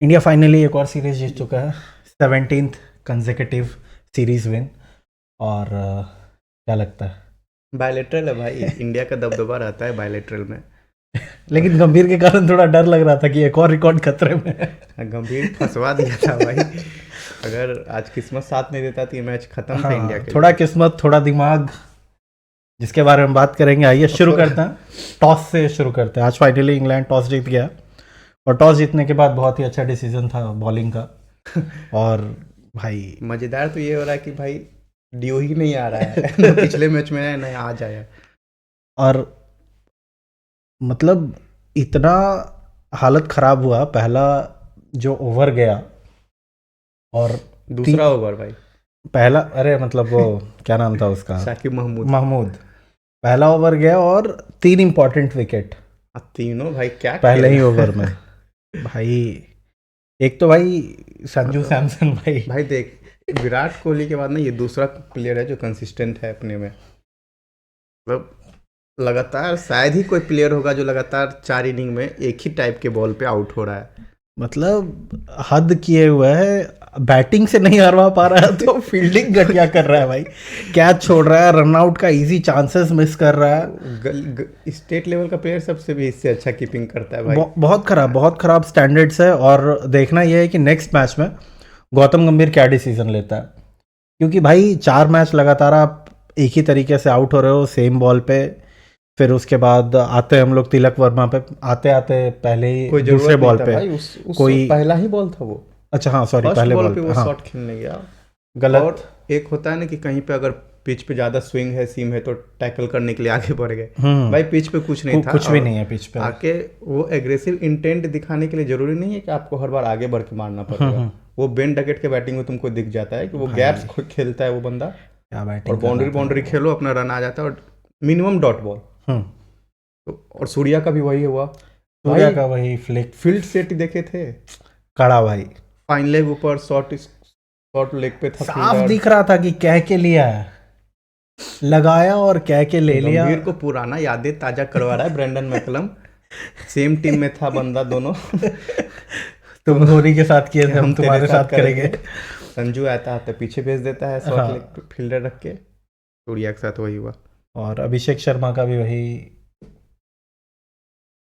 India finally एक और series जीत चुका है, 17th कंसेक्यूटिव सीरीज विन। और क्या लगता है? बायलेटरल है भाई। इंडिया का दबदबा रहता है बायलेटरल में। लेकिन गंभीर के कारण थोड़ा डर लग रहा था कि एक और रिकॉर्ड खतरे में है। गंभीर फंसवा दिया था भाई। अगर आज किस्मत साथ नहीं देता तो ये मैच खत्म था इंडिया के थोड़ा लिए। किस्मत, थोड़ा दिमाग, जिसके बारे में बात करेंगे। आइए शुरू करते हैं, टॉस से शुरू करते हैं। आज फाइनली इंग्लैंड टॉस जीत गया और टॉस जीतने के बाद बहुत ही अच्छा डिसीजन था बॉलिंग का। और भाई मजेदार तो ये हो रहा है कि भाई ड्यू ही नहीं आ रहा है। पिछले मैच में है, नहीं आज आया। और मतलब इतना हालत खराब हुआ, पहला जो ओवर गया और दूसरा ओवर भाई, पहला, अरे मतलब वो क्या नाम था उसका, शाकिब महमूद। पहला ओवर गया और 3 इंपॉर्टेंट विकेट तीनों भाई क्या पहले ही ओवर में। भाई एक तो भाई संजू सैमसन भाई देख, विराट कोहली के बाद ना ये दूसरा प्लेयर है जो कंसिस्टेंट है अपने में। मतलब लगातार शायद ही कोई प्लेयर होगा जो लगातार 4 इनिंग में एक ही टाइप के बॉल पे आउट हो रहा है। मतलब हद किए हुए है। बैटिंग से नहीं हरवा पा रहा है तो फील्डिंग घटिया कर रहा है भाई। कैच छोड़ रहा है, रनआउट का इजी चांसेस मिस कर रहा है। स्टेट लेवल का प्लेयर सबसे भी इससे अच्छा कीपिंग करता है भाई। बहुत खराब स्टैंडर्ड्स है। और देखना यह है कि नेक्स्ट मैच में गौतम गंभीर क्या डिसीजन लेता है, क्योंकि भाई 4 मैच लगातार आप एक ही तरीके से आउट हो रहे हो, सेम बॉल पे। फिर उसके बाद आते हम लोग तिलक वर्मा पे, आते आते पहले ही दूसरे बॉल पे भाई उस कोई पहला ही बॉल था वो। अच्छा हाँ सॉरी, पहले बॉल पे वो शॉट खेलने गया गलत। और एक होता है ना कि कहीं पे अगर पिच पे ज्यादा स्विंग है, सीम है, तो टैकल करने के लिए आगे बढ़ गए। भाई पिच पे कुछ नहीं था, कुछ भी नहीं है पिच पे। आके वो एग्रेसिव इंटेंट दिखाने के लिए जरूरी नहीं है कि आपको हर बार आगे बढ़ के मारना पड़ेगा। वो बेन डगेट के बैटिंग में तुमको दिख जाता है कि वो गैप्स खेलता है वो बंदा, और बाउंड्री खेलो, अपना रन आ जाता है और मिनिमम डॉट बॉल। और सूर्या का भी वही हुआ, सूर्या का वही फ्लिक फील्ड सेट देखे थे, कड़ा भाई, फाइन लेग ऊपर, शॉर्ट लेग पे था, साफ दिख रहा था कि कह के लिया है, लगाया और कह के ले लिया। गंभीर को पुराना यादें ताजा करवा रहा है ब्रेंडन मैकलम। सेम टीम में था बंदा दोनों। तुम धोनी के साथ किए थे, हम तुम्हारे साथ करेंगे। संजू आता है पीछे भेज देता है, शॉर्ट लेग फील्डर रख के। सूर्या के साथ वही हुआ। और अभिषेक शर्मा का भी वही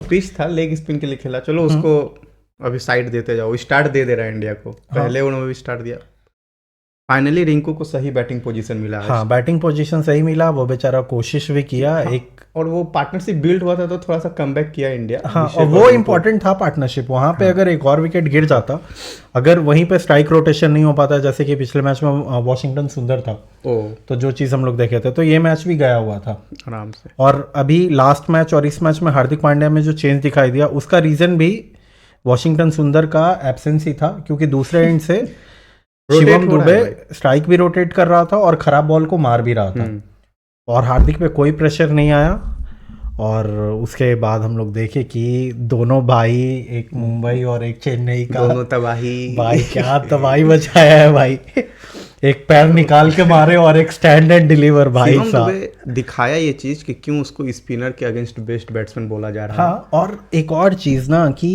पिच था, लेग स्पिन के लिए खेला। चलो उसको अभी साइड देते जाओ, स्टार्ट दे रहा है इंडिया को। पहले उन्होंने भी स्टार्ट दिया। फाइनली रिंकू को सही बैटिंग पोजीशन मिला। हाँ, बैटिंग पोजीशन सही मिला। वो बेचारा कोशिश भी किया। एक और वो पार्टनरशिप बिल्ड हुआ था तो थोड़ा सा कमबैक किया इंडिया। हाँ, और वो इम्पोर्टेंट था पार्टनरशिप। वहां पे अगर एक और विकेट गिर जाता, अगर वहीं पे स्ट्राइक रोटेशन नहीं हो पाता, जैसे कि पिछले मैच में वॉशिंगटन सुंदर था, तो जो चीज हम लोग देखे थे, तो ये मैच भी गया हुआ था आराम से। और अभी लास्ट मैच और इस मैच में हार्दिक पांड्या में जो चेंज दिखाई दिया, उसका रीजन भी वॉशिंगटन सुंदर का एब्सेंस ही था, क्योंकि दूसरे एंड से शिवम दुबे स्ट्राइक भी रोटेट कर रहा था और खराब बॉल को मार भी रहा था, और हार्दिक पे कोई प्रेशर नहीं आया। और उसके बाद हम लोग देखे कि दोनों भाई, एक मुंबई और एक चेन्नई का, दोनों तबाही भाई क्या तबाही मचाया है भाई। एक पैर निकाल के मारे और एक स्टैंड एंड डिलीवर। भाई साहब दिखाया ये चीज कि क्यों उसको स्पिनर के अगेंस्ट बेस्ट बैट्समैन बोला जा रहा है। हाँ, और एक और चीज ना कि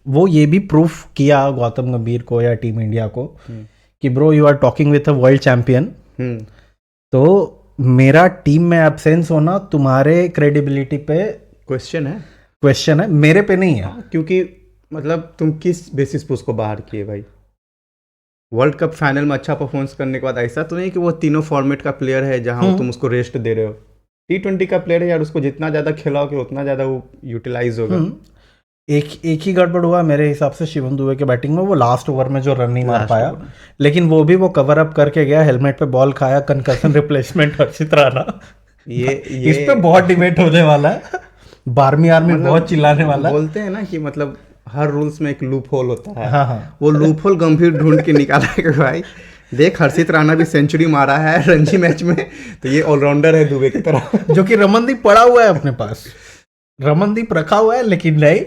वो ये भी प्रूफ किया गौतम गंभीर को या टीम इंडिया को कि bro, you are talking with a world champion, तो मेरा टीम में एब्सेंस होना तुम्हारे क्रेडिबिलिटी पे क्वेश्चन है, मेरे पे नहीं है। क्योंकि मतलब तुम किस बेसिस पे उसको बाहर किए भाई। वर्ल्ड कप फाइनल में अच्छा परफॉर्मेंस करने के बाद ऐसा तो नहीं कि वो तीनों फॉर्मेट का प्लेयर है जहां तुम उसको रेस्ट दे रहे हो। T20 का प्लेयर है यार, उसको जितना ज्यादा खिलाओगे उतना ज्यादा वो यूटिलाइज होगा। एक ही गड़बड़ हुआ मेरे हिसाब से शिवम दुबे के बैटिंग में, वो लास्ट ओवर में जो रन नहीं मार पाया, लेकिन वो भी वो कवर अप करके गया, हेलमेट पे बॉल खाया, कंकशन रिप्लेसमेंट हर्षित राणा। ये इस पे बहुत डिबेट होने वाला है, 12वीं आर्मी बहुत चिल्लाने वाला है। बोलते हैं ना कि मतलब हर रूल्स में एक लूप होल होता है। हाँ। वो लूप होल गंभीर ढूंढ के निकाला है कि भाई देख, हर्षित राणा भी सेंचुरी मारा है रणजी मैच में, तो ये ऑलराउंडर है दुबे की तरह। जो कि रमनदीप पड़ा हुआ है अपने पास, रमनदीप रखा हुआ है, लेकिन नहीं,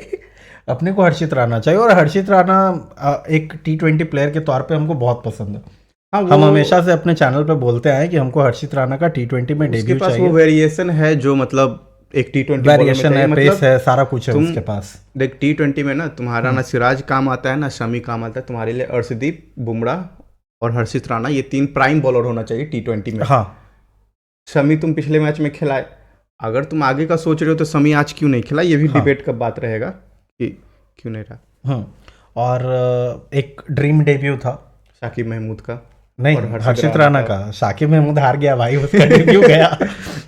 अपने को हर्षित राणा चाहिए। और हर्षित राणा एक T20 प्लेयर के तौर पे हमको बहुत पसंद है। हाँ, हम हमेशा से अपने चैनल पे बोलते आए कि हमको हर्षित राणा का T20 में डेब्यू चाहिए। वो वेरिएशन है जो मतलब एक T20 वेरिएशन है, पेस है, सारा कुछ है उसके पास। देख T20 में ना तुम्हारा ना सिराज काम आता है ना शमी काम आता है, तुम्हारे लिए अर्शदीप, बुमराह और हर्षित राणा, ये 3 प्राइम बॉलर होना चाहिए T20 में। हाँ, शमी तुम पिछले मैच में खिलाए, अगर तुम आगे का सोच रहे हो तो शमी आज क्यों नहीं खिला, ये भी डिबेट का बात रहेगा कि क्यों नहीं रहा। और एक ड्रीम डेब्यू था शाकिब महमूद का, नहीं हर्षित राणा का। शाकिब महमूद हार गया भाई, उसका डेब्यू गया।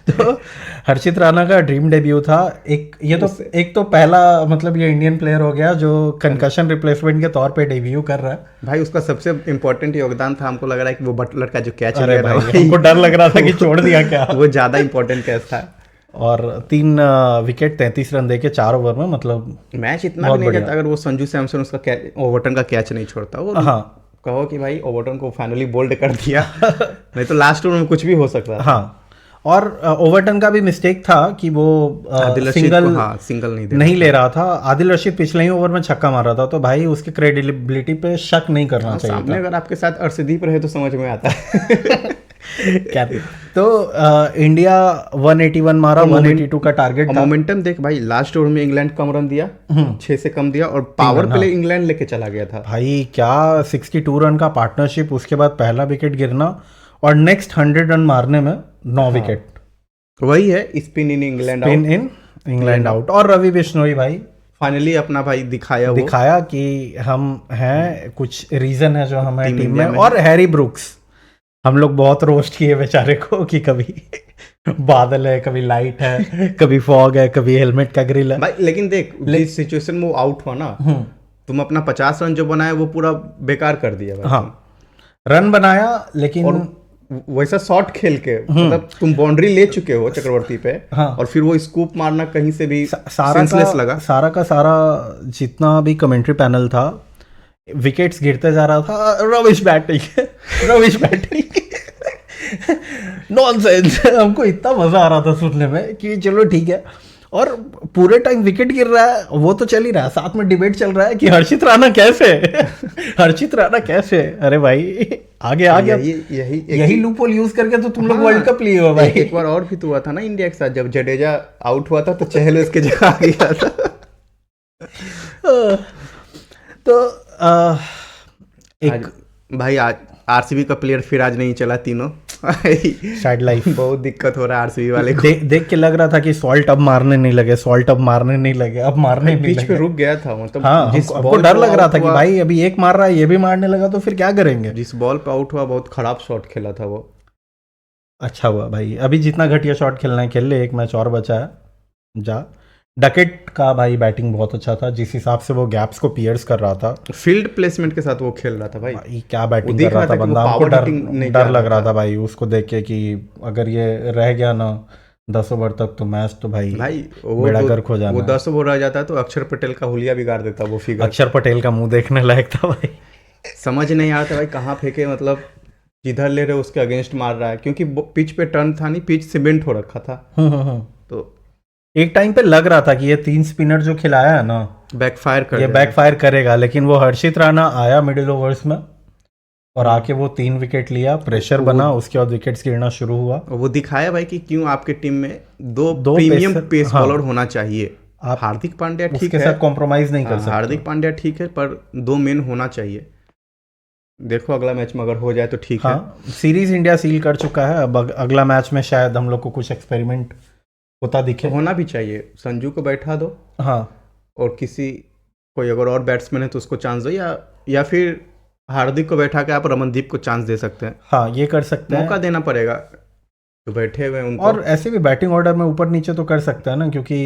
तो हर्षित राणा का ड्रीम डेब्यू था। एक तो पहला मतलब ये इंडियन प्लेयर हो गया जो कंकशन रिप्लेसमेंट के तौर पे डेब्यू कर रहा है। भाई उसका सबसे इम्पोर्टेंट योगदान था, हमको लग रहा है कि वो बटलर का जो कैच अरे भाई हमको डर लग रहा था कि छोड़ दिया क्या। वो ज्यादा इम्पोर्टेंट कैच था। और 3 विकेट 33 रन देके 4 ओवर में, मतलब मैच इतना भी नहीं जाता अगर वो संजू सैमसन उसका ओवरटन का कैच नहीं छोड़ता। वो हाँ कहो कि भाई ओवरटन को फाइनली बोल्ड कर दिया। नहीं तो लास्ट ओवर में कुछ भी हो सकता है। हाँ, और ओवरटन का भी मिस्टेक था कि वो सिंगल नहीं ले रहा था। आदिल रशीद पिछले ही ओवर में छक्का मारा था, तो भाई उसकी क्रेडिबिलिटी पे शक नहीं करना चाहिए। सामने अगर आपके साथ अर्शदीप रहे तो समझ में आता है। क्या तो इंडिया 181 मारा, 182 का टारगेट था। मोमेंटम देख भाई, लास्ट ओवर में इंग्लैंड कम रन दिया, 6 से कम दिया, और पावर प्ले इंग्लैंड लेके चला गया था भाई। क्या 62 रन का पार्टनरशिप, उसके बाद पहला विकेट गिरना और नेक्स्ट 100 रन मारने में 9 विकेट। वही है स्पिन इन इंग्लैंड आउट। और रवि बिश्नोई भाई फाइनली अपना भाई दिखाया कि हम हैं, कुछ रीजन है जो हमारे टीम में। और हैरी ब्रुक्स, हम लोग बहुत रोस्ट किए बेचारे को कि कभी बादल है, कभी लाइट है, कभी फॉग है, कभी हेलमेट का ग्रिल है भाई। लेकिन देख जिस सिचुएशन में वो आउट हुआ ना, तुम अपना 50 रन जो बनाया वो पूरा बेकार कर दिया भाई। हाँ, रन बनाया लेकिन वैसा शॉट खेल के, मतलब तुम बाउंड्री ले चुके हो चक्रवर्ती पे। हाँ, और फिर वो स्कूप मारना कहीं से भी सेंसलेस लगा। सारा का सारा जितना भी कमेंट्री पैनल था, विकेट्स गिरते जा रहा था, रविश बैटिंग नॉनसेंस। हमको इतना मजा आ रहा था सुनने में कि चलो ठीक है। और पूरे टाइम विकेट गिर रहा है, वो तो चल ही रहा है, साथ में डिबेट चल रहा है कि हर्षित राणा कैसे। अरे भाई आगे यही लूपहोल यूज करके तो तुम लोग वर्ल्ड कप लिए हो भाई। एक बार और भी तो हुआ था ना इंडिया के साथ, जब जडेजा आउट हुआ था तो चहल उसके जगह आ गया था। तो एक भाई आज आरसीबी का प्लेयर फिर आज नहीं चला, तीनों साइड लाइफ। बहुत दिक्कत हो रहा है आरसीबी वाले को। देख के लग रहा था कि सॉल्ट अब मारने नहीं लगे, अब मारने नहीं लगे। बीच पे रुक गया था, मतलब हाँ, हमको डर लग रहा था कि भाई अभी एक मार रहा है, ये भी मारने लगा तो फिर क्या करेंगे। जिस बॉल पे आउट हुआ बहुत खराब शॉट खेला था वो। अच्छा हुआ भाई, अभी जितना घटिया शॉट खेलना है खेल ले, एक मैच और बचा है जा। डकेट का भाई बैटिंग बहुत अच्छा था, जिस हिसाब से वो गैप्स को पियर्स कर रहा था, फील्ड प्लेसमेंट के साथ वो खेल रहा था भाई क्या बैटिंग कर रहा था बंदा। हमको डर लग रहा था भाई उसको देख के कि अगर ये रह गया ना 10 ओवर तक तो मैच तो भाई बेड़ा गर्क हो जाना। वो 10 ओवर रह जाता तो अक्षर पटेल का हुलिया बिगाड़ देता वो फिगर। अक्षर पटेल का मुंह देखने लायक था भाई। समझ नहीं आता भाई कहाँ फेंके, मतलब जिधर ले रहे उसके अगेंस्ट मार रहा है, क्योंकि पिच पे टर्न था नहीं, पिच सीमेंट हो रखा था। तो एक टाइम पे लग रहा था कि ये 3 स्पिनर जो खिलाया है ना बैकफायर करेगा, लेकिन वो हर्षित राणा आया मिडिल ओवर्स में और आके वो 3 विकेट लिया, प्रेशर बना, उसके बाद विकेट्स गिरना शुरू हुआ। वो दिखाया भाई कि क्यों आपके टीम में दो प्रीमियम पेस बॉलर होना चाहिए। आप हार्दिक पांड्या ठीक है, साथ कॉम्प्रोमाइज नहीं कर सकते। हार्दिक पांड्या ठीक है, पर 2 मेन होना चाहिए। देखो अगला मैच में अगर हो जाए तो ठीक है। सीरीज इंडिया सील कर चुका है, अब अगला मैच में शायद हम लोग को कुछ एक्सपेरिमेंट होता दिखे, होना भी चाहिए। संजू को बैठा दो, हाँ, और किसी कोई अगर और बैट्समैन है तो उसको चांस दो, या फिर हार्दिक को बैठा के आप रमनदीप को चांस दे सकते हैं। हाँ, ये कर सकते हैं, मौका देना पड़ेगा तो बैठे हुए उनको। और ऐसे भी बैटिंग ऑर्डर में ऊपर नीचे तो कर सकते हैं ना, क्योंकि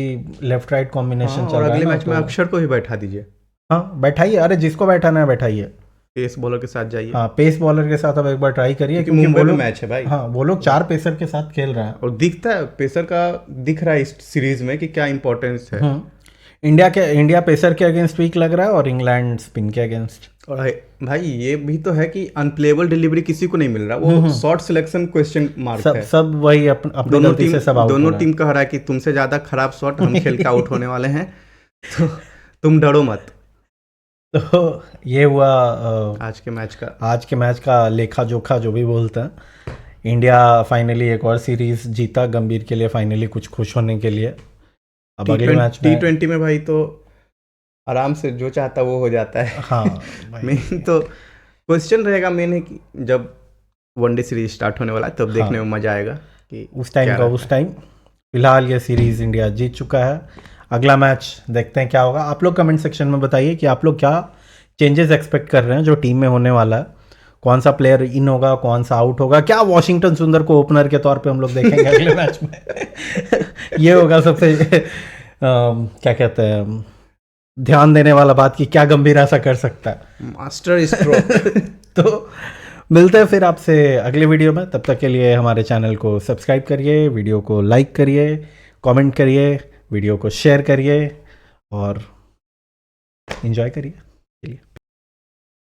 लेफ्ट राइट कॉम्बिनेशन चल रहा है। और अगले मैच में अक्षर को भी बैठा दीजिए। हाँ, बैठाइए, अरे जिसको बैठाना है बैठाइए, पेस बॉलर के साथ जाइए। हाँ, पेस बॉलर के साथ अब एक बार ट्राई करिए, क्योंकि मुंबई में मैच है भाई। हाँ, वो लोग 4 पेसर के साथ खेल रहे हैं और दिखता है पेसर का, दिख रहा है इस सीरीज में कि क्या इंपॉर्टेंस है। इंडिया पेसर के अगेंस्ट वीक लग रहा है और इंग्लैंड स्पिन के अगेंस्ट। और भाई ये भी तो है कि अनप्लेएबल डिलीवरी किसी को नहीं मिल रहा, वो शॉट सिलेक्शन क्वेश्चन मार्क है। सब वही अपनी गलती से सब दोनों टीम कह रहा है कि तुमसे ज्यादा खराब शॉट हम खेल के आउट होने वाले हैं, तो तुम डरो मत। तो ये हुआ आज के मैच का लेखा जोखा जो भी बोलते हैं। इंडिया फाइनली एक और सीरीज जीता, गंभीर के लिए फाइनली कुछ खुश होने के लिए। अब अगले मैच में T20 में भाई तो आराम से जो चाहता वो हो जाता है। हाँ मेन तो क्वेश्चन रहेगा मेन है कि जब वनडे सीरीज स्टार्ट होने वाला है तब देखने में मजा आएगा कि उस टाइम फिलहाल ये सीरीज इंडिया जीत चुका है। अगला मैच देखते हैं क्या होगा। आप लोग कमेंट सेक्शन में बताइए कि आप लोग क्या चेंजेस एक्सपेक्ट कर रहे हैं जो टीम में होने वाला है। कौन सा प्लेयर इन होगा, कौन सा आउट होगा, क्या वॉशिंगटन सुंदर को ओपनर के तौर पे हम लोग देखेंगे अगले मैच में। ये होगा सबसे क्या कहते हैं ध्यान देने वाला बात कि क्या गंभीर ऐसा कर सकता है, मास्टर स्ट्रोक। तो मिलते हैं फिर आपसे अगले वीडियो में। तब तक के लिए हमारे चैनल को सब्सक्राइब करिए, वीडियो को लाइक करिए, कमेंट करिए, वीडियो को शेयर करिए और एंजॉय करिए।